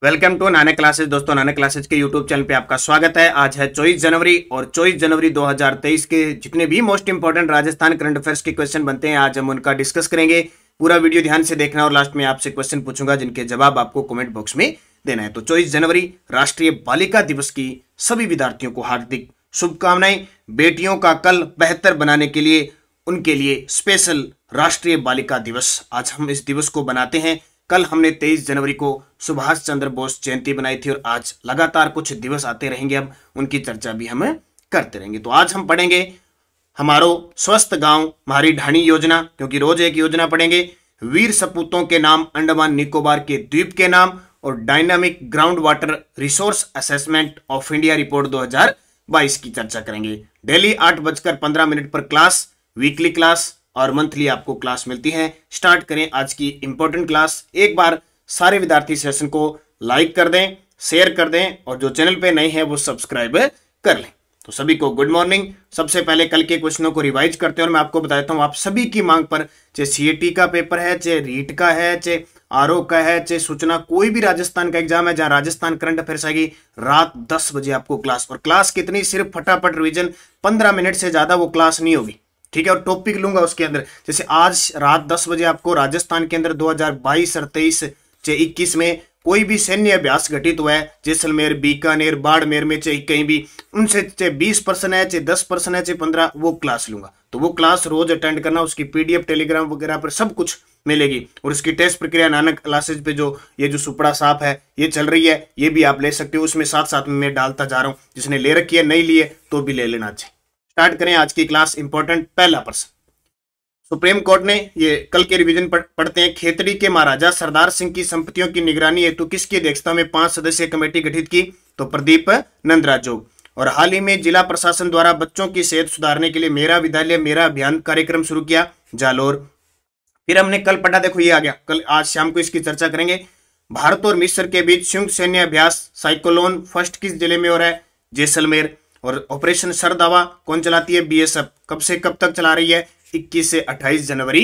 Welcome to Nanak classes. दोस्तों, Nanak classes के YouTube channel पे आपका स्वागत है। आज है 24 जनवरी और 24 जनवरी 2023 के जितने भी most important Rajasthan current affairs के क्वेश्चन बनते हैं आज हम उनका डिस्कस करेंगे। पूरा वीडियो ध्यान से देखना और लास्ट में आपसे क्वेश्चन पूछूंगा जिनके जवाब आपको कमेंट बॉक्स में देना है। तो 24 जनवरी राष्ट्रीय बालिका दिवस की सभी विद्यार्थियों को हार्दिक शुभकामनाएं। बेटियों का कल बेहतर बनाने के लिए उनके लिए स्पेशल राष्ट्रीय बालिका दिवस आज हम इस दिवस को बनाते हैं। कल हमने 23 जनवरी को सुभाष चंद्र बोस जयंती बनाई थी और आज लगातार कुछ दिवस आते रहेंगे, अब उनकी चर्चा भी हम करते रहेंगे। तो आज हम पढ़ेंगे हमारो स्वस्थ गांव हमारी ढाणी योजना, क्योंकि रोज एक योजना पढ़ेंगे। वीर सपूतों के नाम अंडमान निकोबार के द्वीप के नाम और dynamic ground water resource assessment of India report 2022 की चर्चा करेंगे। डेली 8:15 पर क्लास, वीकली क्लास और मंथली आपको क्लास मिलती है। स्टार्ट करें आज की इंपॉर्टेंट क्लास। एक बार सारे विद्यार्थी सेशन को लाइक कर दें, शेयर कर दें और जो चैनल पे नए हैं वो सब्सक्राइब कर लें। तो सभी को गुड मॉर्निंग। सबसे पहले कल के क्वेश्चनों को रिवाइज करते हैं और मैं आपको बता देता हूं आप सभी की मांग पर, चाहे सीएटी का पेपर है, चाहे रीट का है, चाहे आरओ का है, चाहे सूचना, कोई भी राजस्थान का एग्जाम है जहां राजस्थान करंट अफेयर्स आएगी, रात 10 बजे आपको क्लास। और क्लास कितनी, सिर्फ फटाफट रिविजन, 15 मिनट से ज्यादा वो क्लास नहीं होगी, ठीक है। और टॉपिक लूंगा उसके अंदर, जैसे आज रात 10 बजे आपको राजस्थान के अंदर 2022 और 23-21 में कोई भी सैन्य अभ्यास घटित हुआ है, जैसलमेर, बीकानेर, बाड़मेर में, चाहे कहीं भी, उनसे चाहे 20% है, चाहे 10% है, चाहे 15, वो क्लास लूंगा। तो वो क्लास रोज अटेंड करना, उसकी पीडीएफ टेलीग्राम वगैरह पर सब कुछ मिलेगी। और उसकी टेस्ट प्रक्रिया नानक क्लासेज पे जो ये जो सुपड़ा साफ है ये चल रही है, ये भी आप ले सकते हो। उसमें साथ साथ में मैं डालता जा रहा हूँ, जिसने ले रखी है, नहीं लिए तो भी ले लेना चाहिए। स्टार्ट करें आज की क्लास। इंपॉर्टेंट पहला प्रश्न, सुप्रीम कोर्ट ने, ये कल के रिवीजन पढ़ते हैं, खेतड़ी के महाराजा सरदार सिंह की संपत्तियों की निगरानी हेतु किसकी अध्यक्षता में 5 सदस्यीय कमेटी गठित की? तो प्रदीप नंदराजोग। और हाल ही में जिला प्रशासन द्वारा बच्चों की सेहत सुधारने के लिए मेरा विद्यालय मेरा अभियान कार्यक्रम शुरू किया, जालोर। फिर हमने कल पढ़ा, देखो ये आ गया, कल आज शाम को इसकी चर्चा करेंगे। भारत और मिस्र के बीच संयुक्त सैन्य अभ्यास साइक्लोन फर्स्ट किस जिले में हो रहा है? जैसलमेर। और ऑपरेशन सरदावा कौन चलाती है? बीएसएफ। कब से कब तक चला रही है? 21 से 28 जनवरी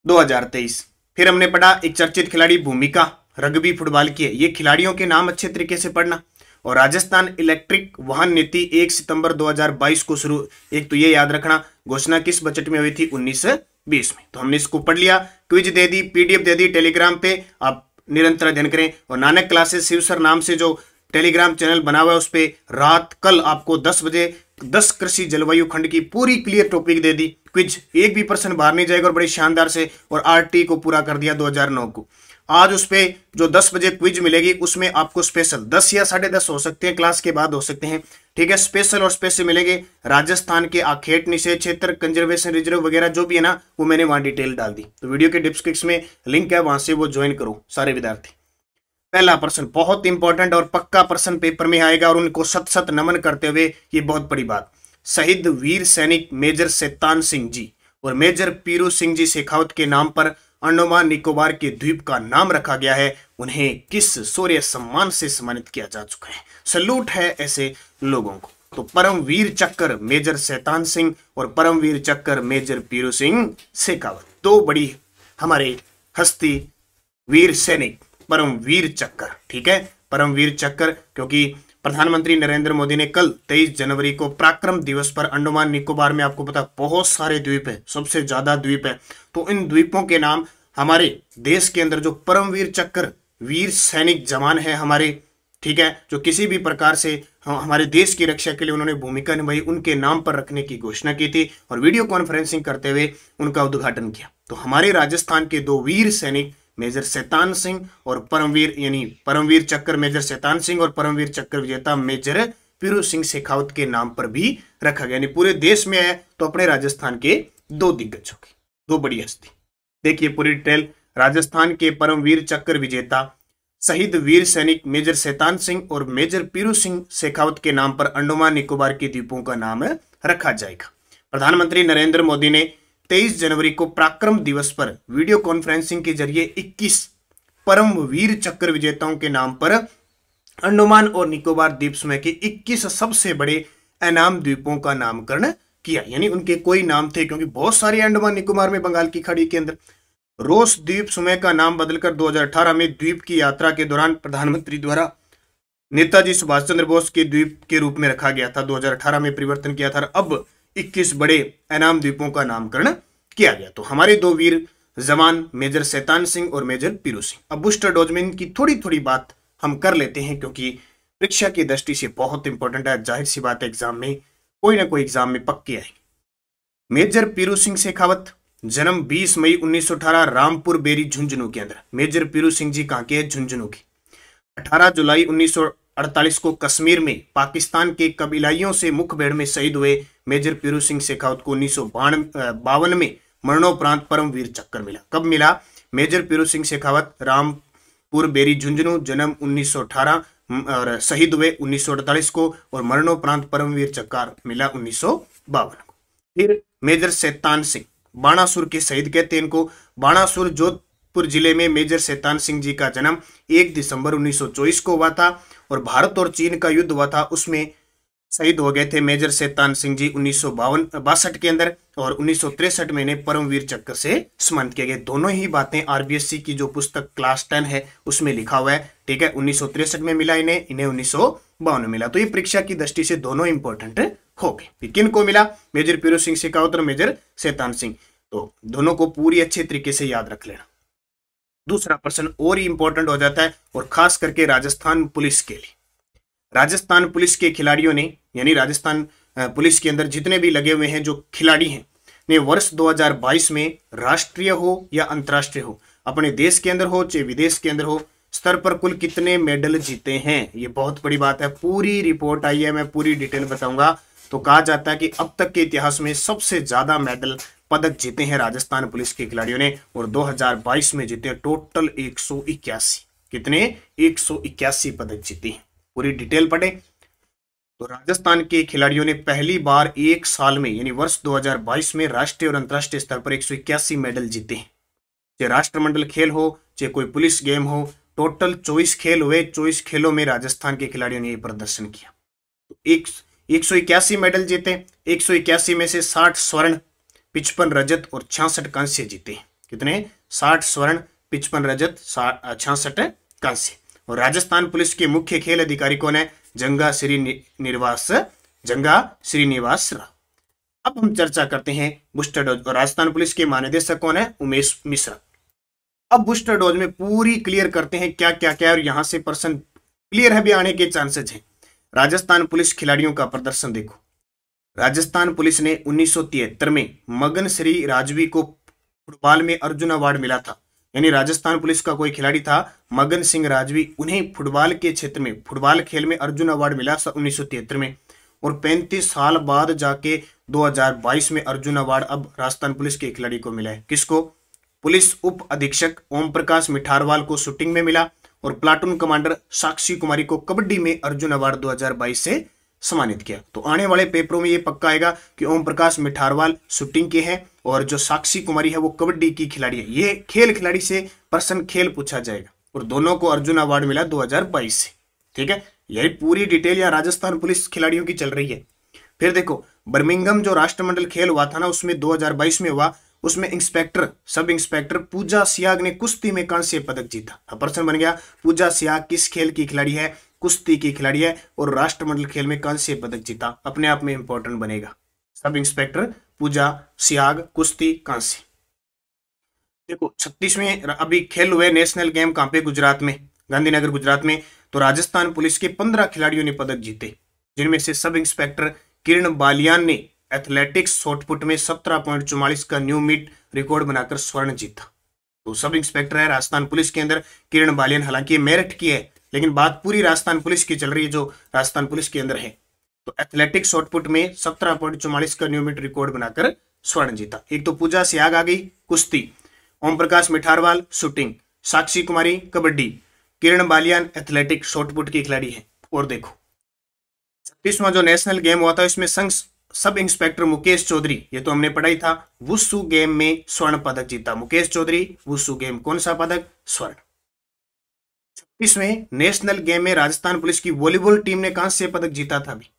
2023। फिर हमने पढ़ा एक चर्चित खिलाड़ी भूमिका रग्बी फुटबॉल की है, ये खिलाड़ियों के नाम अच्छे तरीके से पढ़ना। और राजस्थान इलेक्ट्रिक वाहन नीति 1 सितंबर 2022 को शुरू, एक तो ये याद रखना, घोषणा किस बजट में हुई थी? 19-20 में। तो हमने इसको पढ़ लिया, क्विज दे दी, पीडीएफ दे दी, टेलीग्राम पे आप निरंतर अध्ययन करें। और नानक क्लासेस शिव सर नाम से जो टेलीग्राम चैनल बना हुआ है उस पे रात कल आपको 10 बजे 10 कृषि जलवायु खंड की पूरी क्लियर टॉपिक दे दी। क्विज एक भी पर्सन बाहर नहीं जाएगा और बड़े शानदार से, और आरटी को पूरा कर दिया 2009 को। आज उस पे जो 10 बजे क्विज मिलेगी उसमें आपको स्पेशल 10 या 10:30 हो सकते हैं, क्लास के बाद हो सकते हैं, ठीक है। स्पेशल और स्पेशल मिलेंगे राजस्थान के आखेट निषेध क्षेत्र, कंजर्वेशन रिजर्व वगैरह जो भी है ना, वो मैंने वहां डिटेल डाल दी। तो वीडियो के डिस्क्रिप्शन में लिंक है, वहां से वो ज्वाइन करो सारे विद्यार्थी। पहला प्रश्न बहुत इंपॉर्टेंट और पक्का प्रश्न पेपर में आएगा और उनको सत सत नमन करते हुए, ये बहुत बड़ी बात, शहीद वीर सैनिक मेजर शैतान सिंह जी और मेजर पीरू सिंह जी शेखावत के नाम पर अंडमान निकोबार के द्वीप का नाम रखा गया है। उन्हें किस शौर्य सम्मान से सम्मानित किया जा चुका है? सैल्यूट है ऐसे लोगों को। तो परमवीर चक्र मेजर शैतान सिंह और परमवीर चक्र मेजर पीरू सिंह शेखावत, दो बड़ी हमारे हस्ती वीर सैनिक, परमवीर चक्र, ठीक है, परमवीर चक्र। क्योंकि प्रधानमंत्री नरेंद्र मोदी ने कल 23 जनवरी को पराक्रम दिवस पर अंडमान निकोबार में, आपको पता बहुत सारे द्वीप है, सबसे ज्यादा द्वीप है, तो इन द्वीपों के नाम हमारे देश के अंदर जो परमवीर चक्र वीर सैनिक जवान है हमारे, ठीक है, जो किसी भी प्रकार से हमारे देश की रक्षा के लिए उन्होंने भूमिका निभाई, उनके नाम पर रखने की घोषणा की थी और वीडियो कॉन्फ्रेंसिंग करते हुए उनका उद्घाटन किया। तो हमारे राजस्थान के दो वीर सैनिक मेजर शैतान सिंह और परमवीर, यानी परमवीर चक्र मेजर शैतान सिंह और परमवीर चक्र विजेता मेजर पीरू सिंह शेखावत के नाम पर भी रखा गया। यानी पूरे देश में है तो अपने राजस्थान के दो दिग्गजों की, दो बड़ी हस्ती। देखिए पूरी डिटेल, राजस्थान के परमवीर चक्र विजेता शहीद वीर सैनिक मेजर शैतान सिंह और मेजर पीरू सिंह शेखावत के नाम पर अंडमान निकोबार के द्वीपों का नाम रखा जाएगा। प्रधानमंत्री नरेंद्र मोदी ने 23 जनवरी को पराक्रम दिवस पर वीडियो कॉन्फ्रेंसिंग के जरिए 21 परमवीर चक्र विजेताओं के नाम पर अंडमान और निकोबार द्वीप समूह के 21 सबसे बड़े इनाम द्वीपों का नामकरण किया। यानी उनके कोई नाम थे, क्योंकि बहुत सारे अंडमान निकोबार में बंगाल की खाड़ी के अंदर, रोस द्वीप समूह का नाम बदलकर 2018 में द्वीप की यात्रा के दौरान प्रधानमंत्री द्वारा नेताजी सुभाष चंद्र बोस के द्वीप के रूप में रखा गया था। 2018 में परिवर्तन किया था। अब 21 बड़े इनाम द्वीपों का नामकरण किया गया। तो हमारे दो वीर जवान मेजर शैतान सिंह और मेजर पीरू सिंह। अब बूस्टर डोज में इनकी थोड़ी थोड़ी बात हम कर लेते हैं, क्योंकि परीक्षा की दृष्टि से बहुत इंपॉर्टेंट है। जाहिर सी बात है, एग्जाम में कोई ना कोई एग्जाम में पक्के आएंगे। मेजर पीरू सिंह शेखावत, जन्म 20 मई 1918 रामपुर बेरी झुंझुनू के अंदर। मेजर पीरू सिंह जी कहां के हैं? झुंझुनू की। 18 जुलाई 1948 को कश्मीर में पाकिस्तान के कबीलाइयों से मुठभेड़ में शहीद हुए मेजर पीरू सिंह शेखावत को 1952 में मरणोपरांत परमवीर चक्र मिला। कब मिला? मेजर पीरू सिंह शेखावत रामपुर बेरी झुंझुनू, जन्म 1918 और शहीद हुए 1948 को, और मरणोपरांत परमवीर चक्र मिला 1952 को। फिर मेजर शैतान सिंह, बाणासुर के शहीद कहते हैं इनको। बाणासुर जोधपुर जिले में मेजर शैतान सिंह जी का जन्म 1 दिसंबर 1924 को हुआ था, और भारत और चीन का युद्ध हुआ था, उसमें शहीद हो गए थे मेजर शैतान सिंह जी 1962 के अंदर, और 1963 में इन्हें परमवीर चक्र से सम्मानित किया गया। दोनों ही बातें आरबीएससी की जो पुस्तक क्लास 10 है उसमें लिखा हुआ है। ठीक है, 1963 में मिला इन्हें 1952 में मिला। तो ये परीक्षा की दृष्टि से दोनों इंपॉर्टेंट हो गए। किन को मिला? मेजर पीरू सिंह शेखावत और मेजर शैतान सिंह। तो दोनों को पूरी अच्छे तरीके से याद रख लेना। दूसरा प्रश्न और ही इंपॉर्टेंट हो जाता है, और खास करके राजस्थान पुलिस के लिए। राजस्थान पुलिस के खिलाड़ियों ने, यानी राजस्थान पुलिस के अंदर जितने भी लगे हुए हैं जो खिलाड़ी हैं, ने वर्ष 2022 में राष्ट्रीय हो या अंतर्राष्ट्रीय हो, अपने देश के अंदर हो चाहे विदेश के अंदर हो, स्तर पर कुल कितने मेडल जीते हैं? ये बहुत बड़ी बात है। पूरी रिपोर्ट आई है, मैं पूरी डिटेल बताऊंगा। तो कहा जाता है कि अब तक के इतिहास में सबसे ज्यादा मेडल पदक जीते हैं राजस्थान पुलिस के खिलाड़ियों ने, और 2022 में जीते टोटल 181। कितने? 181 पदक जीते हैं। पूरी डिटेल पढ़े तो राजस्थान के खिलाड़ियों ने पहली बार एक साल में, यानी वर्ष 2022 में राष्ट्रीय और अंतर्राष्ट्रीय स्तर पर 181 मेडल जीते हैं। चाहे राष्ट्रमंडल खेल हो चाहे कोई पुलिस गेम हो, टोटल 24 खेल हुए। 24 खेलों में राजस्थान के खिलाड़ियों ने यह प्रदर्शन किया। तो 181 मेडल जीते। 181 में से 60 स्वर्ण, 55 रजत और 66 कांस्य जीते। कितने? 60 स्वर्ण, 55 रजत, 66 कांस्य। और राजस्थान पुलिस के मुख्य खेल अधिकारी कौन है? जंगा श्रीनिवास राव। अब हम चर्चा करते हैं बूस्टर डोज। और राजस्थान पुलिस के महानिदेशक कौन है? उमेश मिश्रा। अब बूस्टर डोज में पूरी क्लियर करते हैं क्या क्या क्या, और यहां से प्रश्न क्लियर है भी आने के चांसेस हैं। राजस्थान पुलिस खिलाड़ियों का प्रदर्शन देखो। राजस्थान पुलिस ने 1973 में मगन श्री राजवी को फुटबॉल में अर्जुन अवार्ड मिला था। यानी राजस्थान पुलिस का कोई खिलाड़ी था मगन सिंह राजवी, उन्हें फुटबॉल के क्षेत्र में, फुटबॉल खेल में अर्जुन अवार्ड मिला 1973 में। और 35 साल बाद जाके 2022 में अर्जुन अवार्ड अब राजस्थान पुलिस के खिलाड़ी को मिला है। किसको? पुलिस उप अधीक्षक ओम प्रकाश मिठारवाल को शूटिंग में मिला, और प्लाटून कमांडर साक्षी कुमारी को कबड्डी में अर्जुन अवार्ड 2022 से सम्मानित किया। तो आने वाले पेपरों में ये पक्का आएगा कि ओम प्रकाश मिठारवाल शूटिंग के हैं, और जो साक्षी कुमारी है वो कबड्डी की खिलाड़ी है। ये खेल खिलाड़ी से प्रश्न खेल पूछा जाएगा, और दोनों को अर्जुन अवार्ड मिला 2022 से। ठीक है, यही पूरी डिटेल यहाँ राजस्थान पुलिस खिलाड़ियों की चल रही है। फिर देखो, बर्मिंघम जो राष्ट्रमंडल खेल हुआ था ना, उसमें 2022 में हुआ, उसमें सब इंस्पेक्टर पूजा सियाग ने कुश्ती में कांस्य पदक जीता। अब प्रश्न बन गया, पूजा सियाग किस खेल की खिलाड़ी है? कुश्ती की खिलाड़ी है, और राष्ट्रमंडल खेल में कांस्य पदक जीता। अपने आप में इंपॉर्टेंट बनेगा। सब इंस्पेक्टर पूजा सियाग, कुश्ती, कांस्य। देखो 36वें अभी खेल हुए नेशनल गेम कहां पे? गुजरात में, गांधीनगर गुजरात में। तो राजस्थान पुलिस के 15 खिलाड़ियों ने पदक जीते, जिनमें से सब इंस्पेक्टर किरण बालियान ने एथलेटिक्स शॉटपुट में 17.44 का न्यू मीट रिकॉर्ड बनाकर स्वर्ण जीता। तो सब इंस्पेक्टर है राजस्थान पुलिस के अंदर किरण बालियान। हालांकि मेरिट की है, लेकिन बात पूरी राजस्थान पुलिस की चल रही है जो राजस्थान पुलिस के अंदर है। तो एथलेटिक्स शॉटपुट में 17.44 का न्यू मीट रिकॉर्ड बनाकर स्वर्ण जीता। एक तो पूजा सियाग आ गई कुश्ती, ओम प्रकाश मिठारवाल शूटिंग, साक्षी कुमारी कबड्डी, किरण बालियान एथलेटिक शॉटपुट की खिलाड़ी है। और देखो 36वां जो नेशनल गेम हुआ था, इसमें सब इंस्पेक्टर मुकेश चौधरी, ये तो हमने पढ़ाई था, वुशु गेम में स्वर्ण पदक जीता। मुकेश चौधरी वुशु गेम, कौन सा पदक? स्वर्ण। 36वें नेशनल गेम में राजस्थान पुलिस की वॉलीबॉल टीम ने कांस्य पदक जीता था भी।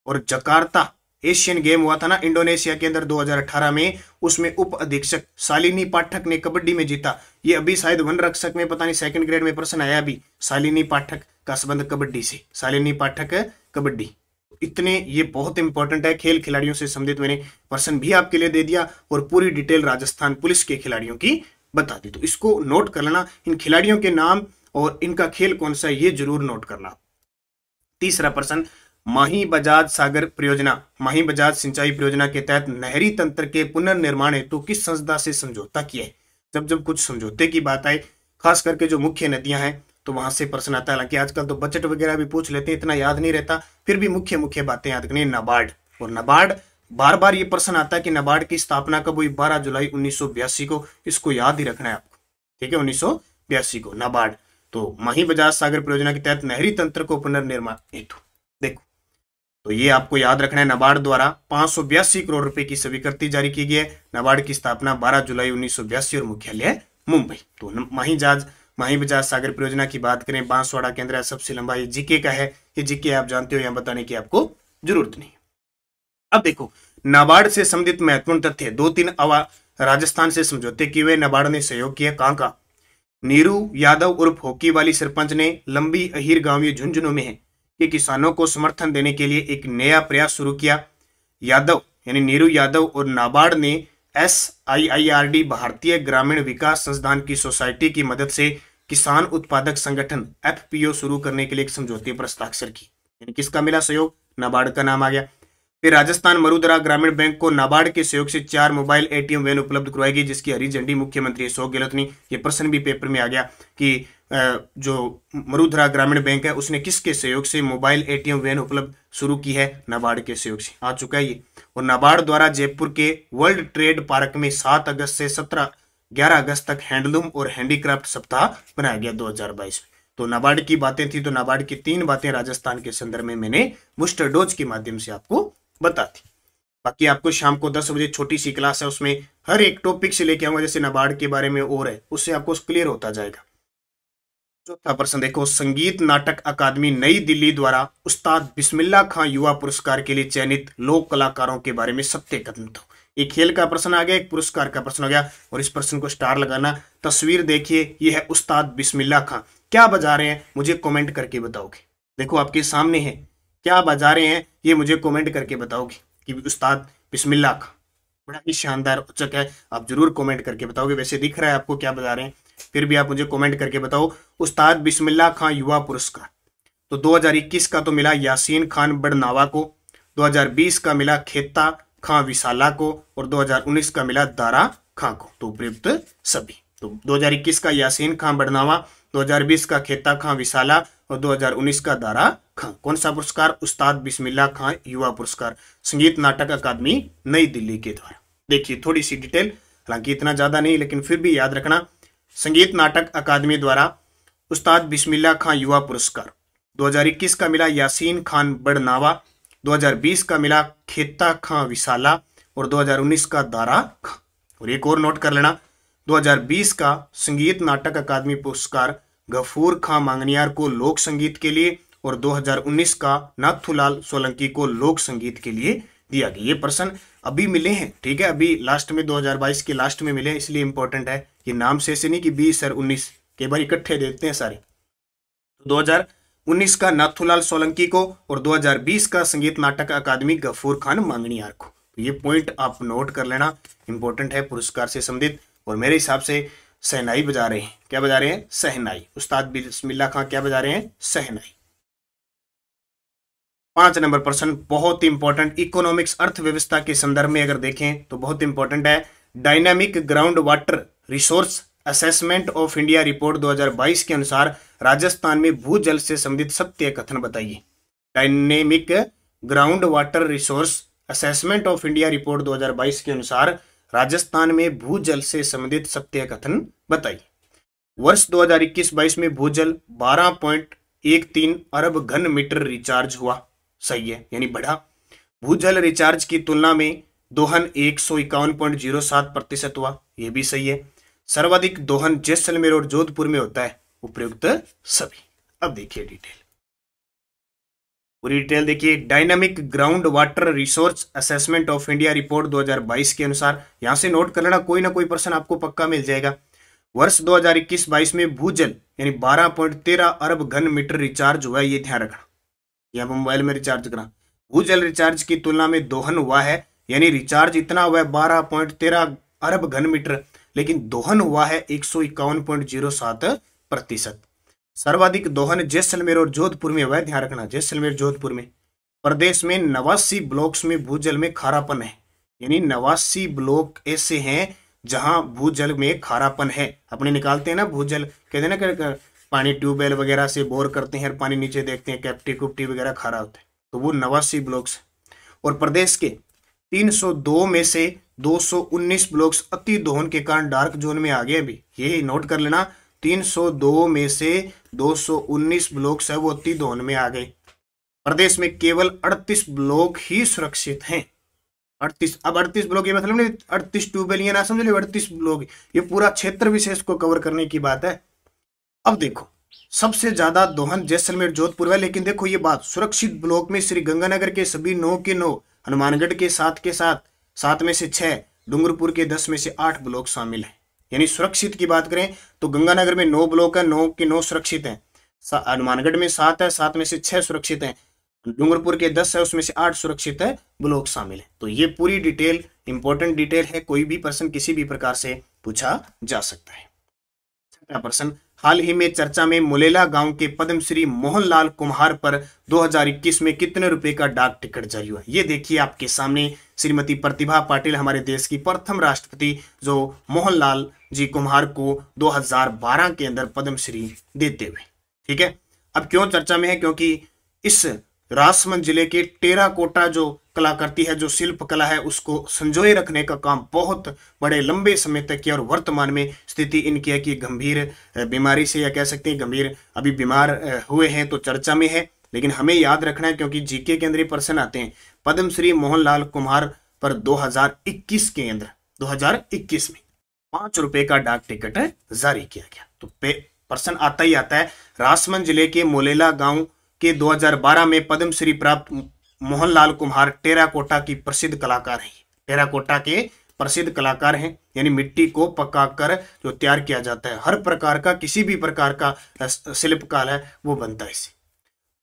और जकार्ता एशियन गेम हुआ था ना इंडोनेशिया के अंदर 2018 में, उसमें उप अधीक्षक शालिनी पाठक ने कबड्डी में जीता। ये अभी शायद वन रक्षक में पता नहीं सेकंड ग्रेड में प्रश्न आया भी, शालिनी पाठक का संबंध कबड्डी से, शालिनी पाठक कबड्डी। इतने ये बहुत इंपॉर्टेंट है, खेल खिलाड़ियों से संबंधित मैंने प्रश्न भी आपके लिए दे दिया और पूरी डिटेल राजस्थान पुलिस के खिलाड़ियों की बता दी। तो इसको नोट कर लेना, इन खिलाड़ियों के नाम और इनका खेल कौन सा है ये जरूर नोट करना। तीसरा प्रश्न, माही बजाज सागर परियोजना, माही बजाज सिंचाई परियोजना के तहत नहरी तंत्र के पुनर्निर्माण हेतु किस संस्था से समझौता किया है? जब जब कुछ समझौते की बात आए, खास करके जो मुख्य नदियां हैं तो वहां से प्रश्न आता है। हालांकि आजकल तो बजट वगैरह भी पूछ लेते हैं, इतना याद नहीं रहता, फिर भी मुख्य मुख्य बातें याद करनी। नाबार्ड, और नाबार्ड बार बार ये प्रश्न आता है कि नाबार्ड की स्थापना कब हुई? 12 जुलाई 1982 को, इसको याद ही रखना है आपको, ठीक है, 1982 को नाबार्ड। तो माही बजाज सागर परियोजना के तहत नहरी तंत्र को पुनर्निर्माण हेतु, देखो तो ये आपको याद रखना है, नाबार्ड द्वारा 582 करोड़ रुपए की स्वीकृति जारी की गई है। नाबार्ड की स्थापना 12 जुलाई 1982 और मुख्यालय मुंबई। तो माही बजाज सागर परियोजना की बात करें, बांसवाड़ा केंद्र है, सबसे लंबा, ये जीके का है, ये जीके आप जानते हो, यहां बताने की आपको जरूरत नहीं। अब देखो नाबार्ड से संबंधित महत्वपूर्ण तथ्य, 2-3 राजस्थान से समझौते किए हुए नाबार्ड ने सहयोग किया। कहां का? नीरू यादव उर्फ हॉकी वाली सरपंच ने लंबी अहीर गांव ये झुंझुनू में है कि किसानों को समर्थन देने के लिए एक नया प्रयास शुरू किया। यादव यानी नीरू यादव और नाबार्ड ने SIIRD भारतीय ग्रामीण विकास संस्थान की सोसाइटी की मदद से किसान उत्पादक संगठन FPO शुरू करने के लिए एक समझौते पर हस्ताक्षर की। यानी किसका मिला सहयोग? नाबार्ड का नाम आ गया। फिर राजस्थान मरुधरा ग्रामीण बैंक को नाबार्ड के सहयोग से 4 मोबाइल ATM वैन उपलब्ध करवाएगी, जिसकी हरी झंडी मुख्यमंत्री अशोक गहलोत ने। ये प्रश्न भी पेपर में आ गया कि जो मरुधरा ग्रामीण बैंक है उसने किसके सहयोग से मोबाइल ATM वैन उपलब्ध शुरू की है? नाबार्ड के सहयोग से, आ चुका है ये। और नाबार्ड द्वारा जयपुर के वर्ल्ड ट्रेड पार्क में 7 अगस्त से 11 अगस्त तक हैंडलूम और हैंडीक्राफ्ट सप्ताह बनाया गया 2022 में। तो नाबार्ड की बातें थी, तो नाबार्ड की 3 बातें राजस्थान के संदर्भ में मैंने बूस्टर डोज के माध्यम से आपको बता दी। बाकी आपको शाम को 10 बजे छोटी सी क्लास है, उसमें हर एक टॉपिक से लेके आऊंगा, जैसे नाबार्ड के बारे में और है, उससे आपको क्लियर होता जाएगा। चौथा प्रश्न देखो, संगीत नाटक अकादमी नई दिल्ली द्वारा उस्ताद बिस्मिल्लाह खां युवा पुरस्कार के लिए चयनित लोक कलाकारों के बारे में सत्य कथन दो। एक खेल का प्रश्न आ गया, एक पुरस्कार का प्रश्न हो गया, और इस प्रश्न को स्टार लगाना। तस्वीर देखिए, ये है उस्ताद बिस्मिल्लाह खां, क्या बजा रहे हैं मुझे कमेंट करके बताओगे। देखो आपके सामने है, क्या बजा रहे हैं ये मुझे कमेंट करके बताओगे कि उस्ताद बिस्मिल्लाह खां, बड़ा ही शानदार उच्चक है, आप जरूर कमेंट करके बताओगे। वैसे दिख रहा है आपको क्या बजा रहे हैं, फिर भी आप मुझे कमेंट करके बताओ। उस्ताद बिस्मिल्लाह खां युवा पुरस्कार तो 2021 का तो मिला यासीन खान बड़नावा को, 2020 का मिला खेता खां विशाला को, और 2019 का मिला दारा खां को। तो उपयुक्त सभी। तो 2021 का यासीन खान बड़नावा, 2020 का खेता खां विशाला और 2019 का दारा खां। कौन सा पुरस्कार? उस्ताद बिस्मिल्लाह खां युवा पुरस्कार, संगीत नाटक अकादमी नई दिल्ली के द्वारा। देखिए थोड़ी सी डिटेल, हालांकि इतना ज्यादा नहीं, लेकिन फिर भी याद रखना। संगीत नाटक अकादमी द्वारा उस्ताद बिस्मिल्लाह खां युवा पुरस्कार 2021 का मिला यासीन खान बड़नावा, 2020 का मिला खेता खां विशाला और 2019 का दारा खां। और एक और नोट कर लेना, 2020 का संगीत नाटक अकादमी पुरस्कार गफूर खां मांगनियार को लोक संगीत के लिए और 2019 का नाथूलाल सोलंकी को लोक संगीत के लिए दिया गया। ये प्रश्न अभी मिले हैं, ठीक है, अभी लास्ट में 2022 के लास्ट में मिले हैं, इसलिए इंपॉर्टेंट है। ये नाम से ऐसे नहीं कि 20 और 19 के बार इकट्ठे देते हैं सारे। तो 2019 का नाथूलाल सोलंकी को और 2020 का संगीत नाटक अकादमी गफूर खान मांगनियार को। तो ये पॉइंट आप नोट कर लेना, इंपॉर्टेंट है पुरस्कार से संबंधित। और मेरे हिसाब से सहनाई बजा रहे हैं, क्या बजा रहे हैं? सहनाई। उस्ताद बिस्मिल्लाह खां क्या बजा रहे हैं? सहनाई। 5 नंबर प्रश्न बहुत इंपॉर्टेंट, इकोनॉमिक्स अर्थव्यवस्था के संदर्भ में अगर देखें तो बहुत इंपॉर्टेंट है। Dynamic ground water resource assessment of India report 2022 के अनुसार राजस्थान में भूजल से संबंधित सत्य कथन बताइए। Dynamic ground water resource assessment of India report 2022 के अनुसार राजस्थान में भूजल से संबंधित सत्य कथन बताइए। वर्ष 2021-22 में भूजल 12.13 अरब घन मीटर रिचार्ज हुआ, सही है, यानी बढ़ा। भूजल रिचार्ज की तुलना में दोहन 151.07% हुआ, यह भी सही है। सर्वाधिक दोहन जैसलमेर और जोधपुर में होता है, उपयुक्त सभी। अब देखिए डिटेल। पूरी डिटेल देखिए। Dynamic ground water resource assessment of India report 2022 के अनुसार, यहां से नोट कर लेना, कोई ना कोई प्रश्न आपको पक्का मिल जाएगा। वर्ष 2021-22 में भूजल यानी 12.13 अरब घन मीटर रिचार्ज हुआ है, ये ध्यान रखना। ये आप मोबाइल में रिचार्ज करना, भूजल रिचार्ज की तुलना में दोहन हुआ है, यानी रिचार्ज इतना हुआ है 12.13 अरब घन मीटर, लेकिन दोहन हुआ है 151.07%। सर्वाधिक दोहन जैसलमेर और जोधपुर में हुआ है, ध्यान रखना, जैसलमेर जोधपुर में। प्रदेश में 89 ब्लॉक्स में भूजल में खारापन है, यानी 89 ब्लॉक ऐसे हैं जहां भूजल में खारापन है। अपने निकालते हैं ना भूजल, कहते हैं ना कि पानी ट्यूबवेल वगैरह से बोर करते हैं, पानी नीचे देखते हैं, कैप्टी कुप्टी वगैरह खारा होता है, तो वो 89 ब्लॉक्स। और प्रदेश के 302 में से 219 ब्लॉक्स अति दोहन के कारण डार्क जोन में आ गए। अभी ये नोट कर लेना, 302 में से 219 ब्लॉक्स है वो अति दोहन में आ गए। प्रदेश में केवल 38 ब्लॉक ही सुरक्षित हैं। 38, अब 38 ब्लॉक ये मतलब नहीं 38 ट्यूबवेल, ये ना समझ लो 38 ब्लॉक, ये पूरा क्षेत्र विशेष को कवर करने की बात है। अब देखो, सबसे ज्यादा दोहन जैसलमेर जोधपुर है, लेकिन देखो ये बात, सुरक्षित ब्लॉक में श्री गंगानगर के सभी 9 के 9, हनुमानगढ़ के 7 के 7 में से 6, डूंगरपुर के 10 में से 8 ब्लॉक शामिल है। यानी सुरक्षित की बात करें तो गंगानगर में 9 ब्लॉक है, 9 के 9 सुरक्षित है, हनुमानगढ़ में 7 है, 7 में से 6 सुरक्षित है, डूंगरपुर के 10 है, उसमें से 8 सुरक्षित है, ब्लॉक शामिल है। तो ये पूरी डिटेल इंपॉर्टेंट डिटेल है, कोई भी प्रश्न किसी भी प्रकार से पूछा जा सकता है। छठा प्रश्न, हाल ही में चर्चा में मुलेला गांव के पद्मश्री मोहनलाल कुम्हार पर 2021 में कितने रुपए का डाक टिकट जारी हुआ? ये देखिए आपके सामने, श्रीमती प्रतिभा पाटिल हमारे देश की प्रथम राष्ट्रपति जो मोहनलाल जी कुम्हार को 2012 के अंदर पद्मश्री देते हुए। ठीक है, अब क्यों चर्चा में है? क्योंकि इस राजसमंद जिले के टेराकोटा जो कलाकृति है, जो शिल्प कला है, उसको संजोए रखने का काम बहुत बड़े लंबे समय तक किया, और वर्तमान में स्थिति इनकी है कि गंभीर बीमारी से, या कह सकते हैं गंभीर अभी बीमार हुए हैं, तो चर्चा में है। लेकिन हमें याद रखना है, क्योंकि जीके के अंदर ही प्रश्न आते हैं। पद्मश्री मोहनलाल कुम्हार पर 2021 के अंदर 2021 में 5 रुपए का डाक टिकट जारी किया गया। तो प्रश्न आता ही आता है, राजसमंद जिले के मोलेला गांव के 2012 में पद्मश्री प्राप्त मोहनलाल कुम्हार टेराकोटा की प्रसिद्ध कलाकार हैं। टेराकोटा के प्रसिद्ध कलाकार हैं, यानी मिट्टी को पकाकर जो तैयार किया जाता है, हर प्रकार का किसी भी प्रकार का शिल्पकला है वो बनता है इससे।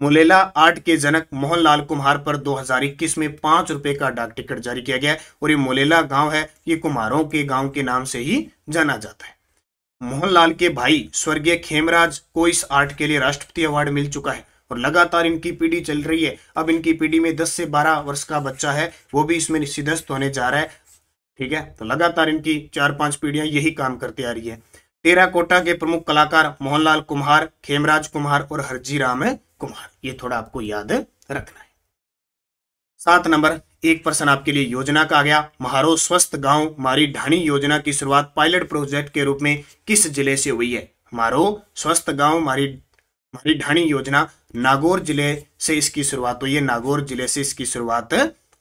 मुलेला आर्ट के जनक मोहनलाल कुम्हार पर 2021 में 5 रुपए का डाक टिकट जारी किया गया है। और ये मुलेला गांव है, ये कुम्हारों के गांव के नाम से ही जाना जाता है। मोहनलाल के भाई स्वर्गीय खेमराज को इस आर्ट के लिए राष्ट्रपति अवार्ड मिल चुका है, और लगातार इनकी पीढ़ी चल रही है। अब इनकी पीढ़ी में 10 से 12 वर्ष का बच्चा है, वो भी इसमें सिद्धस्त होने जा रहा है। ठीक है, तो लगातार इनकी 4-5 पीढ़ियां यही काम करती आ रही है। टेराकोटा के प्रमुख कलाकार मोहनलाल कुम्हार, खेमराज कुम्हार और हरजीराम कुम्हार, ये थोड़ा आपको याद रखना है। 7 नंबर, एक प्रश्न आपके लिए योजना का आ गया। महारो स्वस्थ गांव मारी ढाणी योजना की शुरुआत पायलट प्रोजेक्ट के रूप में किस जिले से हुई है? महारो स्वस्थ गांव मारी ढाणी योजना नागौर जिले से इसकी शुरुआत हुई है। नागौर जिले से इसकी शुरुआत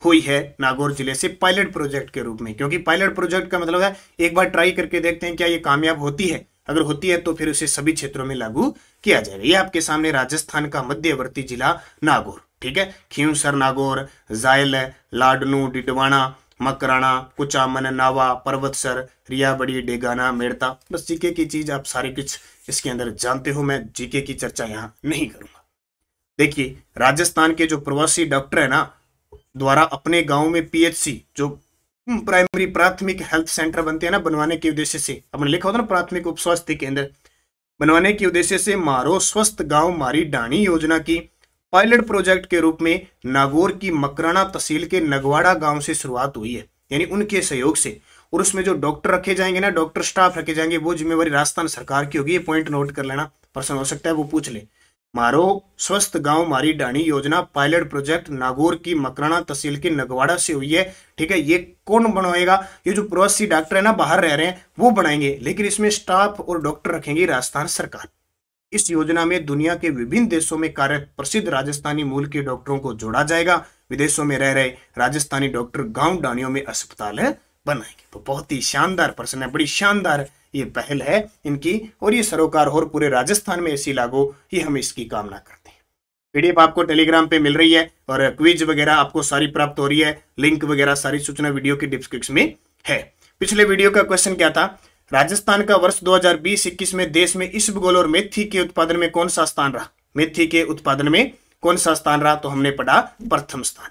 हुई है, नागौर जिले से पायलट प्रोजेक्ट के रूप में। क्योंकि पायलट प्रोजेक्ट का मतलब है एक बार ट्राई करके देखते हैं क्या ये कामयाब होती है, अगर होती है तो फिर उसे सभी क्षेत्रों में लागू किया जाएगा। ये आपके सामने राजस्थान का मध्यवर्ती जिला नागौर। ठीक है, खींवसर नागौर, जायल, लाडनू, डिडवाना, मकराना, कुचामन, नावा, पर्वतसर, रियाबड़ी, डेगाना, मेड़ता। बस जीके की चीज आप सारे कुछ इसके अंदर जानते हो, मैं जीके की चर्चा यहाँ नहीं करूंगा। देखिए, राजस्थान के जो प्रवासी डॉक्टर है ना, द्वारा अपने गांव में पीएचसी जो प्राइमरी प्राथमिक हेल्थ सेंटर बनते हैं ना, बनवाने के उद्देश्य से, अपने लिखा होता ना प्राथमिक उप स्वास्थ्य केंद्र, बनवाने के उद्देश्य से मारो स्वस्थ गांव मारी ढाणी योजना की पायलट प्रोजेक्ट के रूप में नागौर की मकराना तहसील के नगवाड़ा गांव से शुरुआत हुई है, यानी उनके सहयोग से। और उसमें जो डॉक्टर रखे जाएंगे ना, डॉक्टर स्टाफ रखे जाएंगे, वो जिम्मेवारी राजस्थान सरकार की होगी। ये पॉइंट नोट कर लेना, प्रश्न हो सकता है वो पूछ ले। मारो स्वस्थ गांव मारी ढाणी योजना पायलट प्रोजेक्ट नागौर की मकराना तहसील के नगवाड़ा से हुई है। ठीक है, ये कौन बनवाएगा? ये जो प्रवासी डॉक्टर है ना, बाहर रह रहे हैं, वो बनाएंगे, लेकिन इसमें स्टाफ और डॉक्टर रखेंगे राजस्थान सरकार। इस योजना में दुनिया के विभिन्न देशों में कार्यरत प्रसिद्ध राजस्थानी मूल के डॉक्टरों को जोड़ा जाएगा। विदेशों में रह रहे राजस्थानी डॉक्टर गांव ढाणियों में अस्पताल बनाएंगे। तो बहुत ही शानदार प्रश्न है, बड़ी शानदार ये पहल है इनकी, और ये सरोकार और पूरे राजस्थान में ऐसी लागू, ये हम इसकी कामना करते हैं। पीडीएफ आपको टेलीग्राम पे मिल रही है और क्विज वगैरह आपको सारी प्राप्त हो रही है, लिंक वगैरह सारी सूचना वीडियो की डिस्क्रिप्शन में है। पिछले वीडियो का क्वेश्चन क्या था, राजस्थान का वर्ष 2020-21 में देश में इसबगोल और मेथी के उत्पादन में कौन सा स्थान रहा? मेथी के उत्पादन में कौन सा स्थान रहा? तो हमने पढ़ा प्रथम स्थान।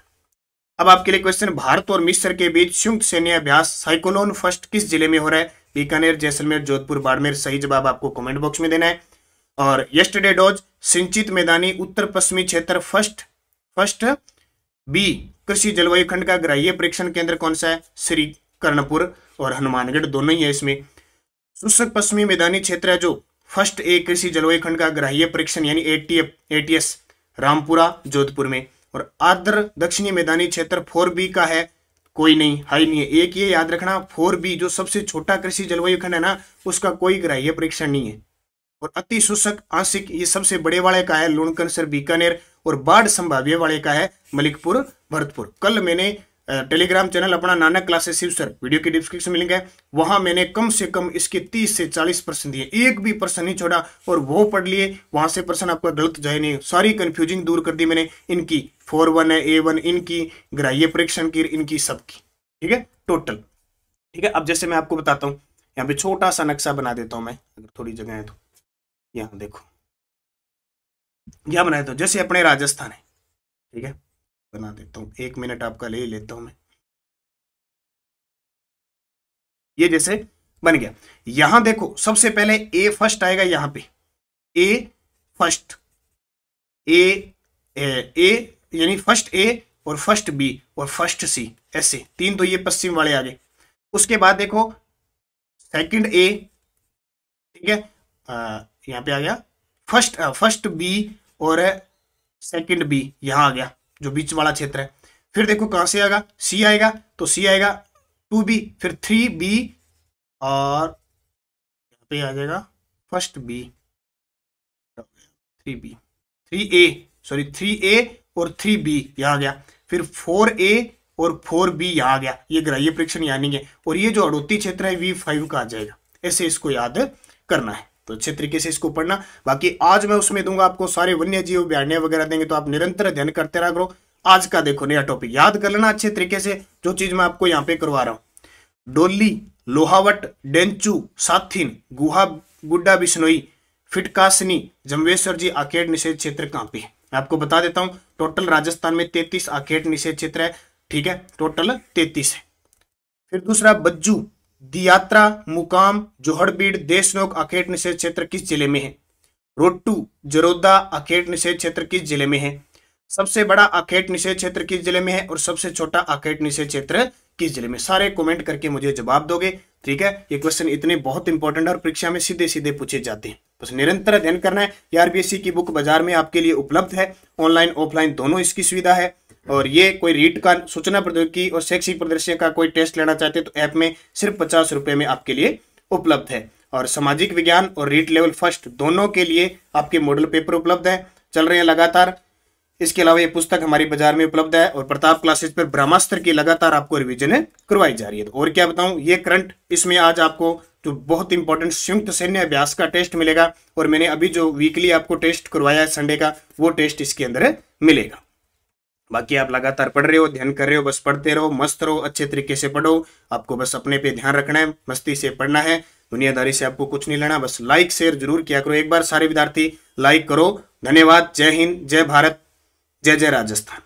अब आपके लिए क्वेश्चन, भारत और मिस्र के बीच संयुक्त सैन्य अभ्यास साइक्लोन फर्स्ट किस जिले में हो रहा है? बीकानेर, जैसलमेर, जोधपुर, बाड़मेर। सही जवाब आपको कमेंट बॉक्स में देना है। और यस्टरडे डोज सिंचित मैदानी उत्तर पश्चिमी क्षेत्र फर्स्ट बी कृषि जलवायु खंड का ग्राह्य परीक्षण केंद्र कौन सा है? श्री कर्णपुर और हनुमानगढ़ दोनों ही है इसमें। शुष्क पश्चिमी मैदानी क्षेत्र है जो फर्स्ट ए कृषि जलवायु खंड का ग्राह्य परीक्षण यानी एटीएस रामपुरा जोधपुर में। और आर्द्र दक्षिणी मैदानी क्षेत्र 4B का है, कोई नहीं, हाई नहीं है। एक ये याद रखना, 4B जो सबसे छोटा कृषि जलवायु खंड है ना, उसका कोई ग्राह्य परीक्षण नहीं है। और अति शुष्क आंशिक ये सबसे बड़े वाले का है लूणकरसर बीकानेर, और बाढ़ संभाव्य वाले का है मलिकपुर भरतपुर। कल मैंने टेलीग्राम चैनल अपना Nanak classes Shiv sir, video की डिस्क्रिप्शन में लिंक है, वहां मैंने कम से कम इसके 30 से 40% दिए, एक भी प्रश्न नहीं छोड़ा, और वो पढ़ लिए, वहां से प्रश्न आपका गलत जाए नहीं, सारी कंफ्यूजिंग दूर कर दी मैंने। इनकी 4-1 है, A1, इनकी ग्राह्य परीक्षण की, इनकी सबकी, ठीक है, टोटल। ठीक है, अब जैसे मैं आपको बताता हूँ, यहाँ पे छोटा सा नक्शा बना देता हूँ मैं, अगर थोड़ी जगह है तो। यहाँ देखो, यह बना देता हूँ, जैसे अपने राजस्थान है, ठीक है, बना देता हूँ, 1 मिनट आपका ले लेता हूं मैं। ये जैसे बन गया। यहां देखो, सबसे पहले ए फर्स्ट आएगा, यहां पे ए फर्स्ट, ए यानी फर्स्ट ए और फर्स्ट बी और फर्स्ट सी, ऐसे 3 तो ये पश्चिम वाले आ गए। उसके बाद देखो सेकंड ए, ठीक है, यहां पे आ गया फर्स्ट बी और सेकंड बी, यहां आ गया जो बीच वाला क्षेत्र है। फिर देखो कहां से आएगा, सी आएगा, तो सी आएगा 2B, फिर 3B, और यहाँ पे आ जाएगा फर्स्ट बी, 3B, 3A और 3B यहाँ आ गया। फिर 4A और 4B यहाँ आ गया। ये ग्राह्य परीक्षण यानी है। और ये जो अड़ोती क्षेत्र है V5 का आ जाएगा। ऐसे इसको याद करना है, तो अच्छे तरीके से इसको पढ़ना। बाकी आज मैं उसमें दूंगा आपको सारे वन्य जीव अभ्यारण्य वगैरह देंगे, तो आप निरंतर अध्ययन करते रहा करो। आज का देखो नया टॉपिक याद कर लेना अच्छे तरीके से, जो चीज मैं आपको यहाँ पे करवा रहा हूँ। डोली, लोहावट, डेंचू, साथिन, गुहा, गुड्डा बिश्नोई, फिटकासनी, जम्बेश्वर जी आखेट निषेध क्षेत्र कहाँ पे है मैं आपको बता देता हूँ। टोटल राजस्थान में 33 आखेट निषेध क्षेत्र है, ठीक है, टोटल 33 है। फिर दूसरा बज्जू, दियात्रा, मुकाम, जोहड़बीड़, देशनोक आखेट निषेध क्षेत्र किस जिले में है? रोट्टू, जरोदा आखेट निषेध क्षेत्र किस जिले में है? सबसे बड़ा आखेट निषेध क्षेत्र किस जिले में है और सबसे छोटा आखेट निषेध क्षेत्र किस जिले में? सारे कमेंट करके मुझे जवाब दोगे, ठीक है। ये क्वेश्चन इतने बहुत इंपॉर्टेंट है और परीक्षा में सीधे सीधे पूछे जाते हैं, बस निरंतर अध्ययन करना है। आरबीएससी की बुक बाजार में आपके लिए उपलब्ध है, ऑनलाइन ऑफलाइन दोनों इसकी सुविधा है। और ये कोई रीट का, सूचना प्रौद्योगिकी और शैक्षिक प्रदर्शन का कोई टेस्ट लेना चाहते हैं तो ऐप में सिर्फ 50 रुपए में आपके लिए उपलब्ध है। और सामाजिक विज्ञान और रीट लेवल फर्स्ट दोनों के लिए आपके मॉडल पेपर उपलब्ध है, चल रहे हैं लगातार। इसके अलावा ये पुस्तक हमारी बाजार में उपलब्ध है और प्रताप क्लासेस पर ब्रह्मास्त्र की लगातार आपको रिवीजन करवाई जा रही है। और क्या बताऊं, ये करंट, इसमें आज आपको जो बहुत इंपॉर्टेंट संयुक्त सैन्य अभ्यास का टेस्ट मिलेगा। और मैंने अभी जो वीकली आपको टेस्ट करवाया है संडे का, वो टेस्ट इसके अंदर मिलेगा। बाकी आप लगातार पढ़ रहे हो, ध्यान कर रहे हो, बस पढ़ते रहो, मस्त रहो, अच्छे तरीके से पढ़ो। आपको बस अपने पे ध्यान रखना है, मस्ती से पढ़ना है, दुनियादारी से आपको कुछ नहीं लेना। बस लाइक शेयर जरूर किया करो, एक बार सारे विद्यार्थी लाइक करो। धन्यवाद। जय हिंद, जय भारत, जय जय राजस्थान।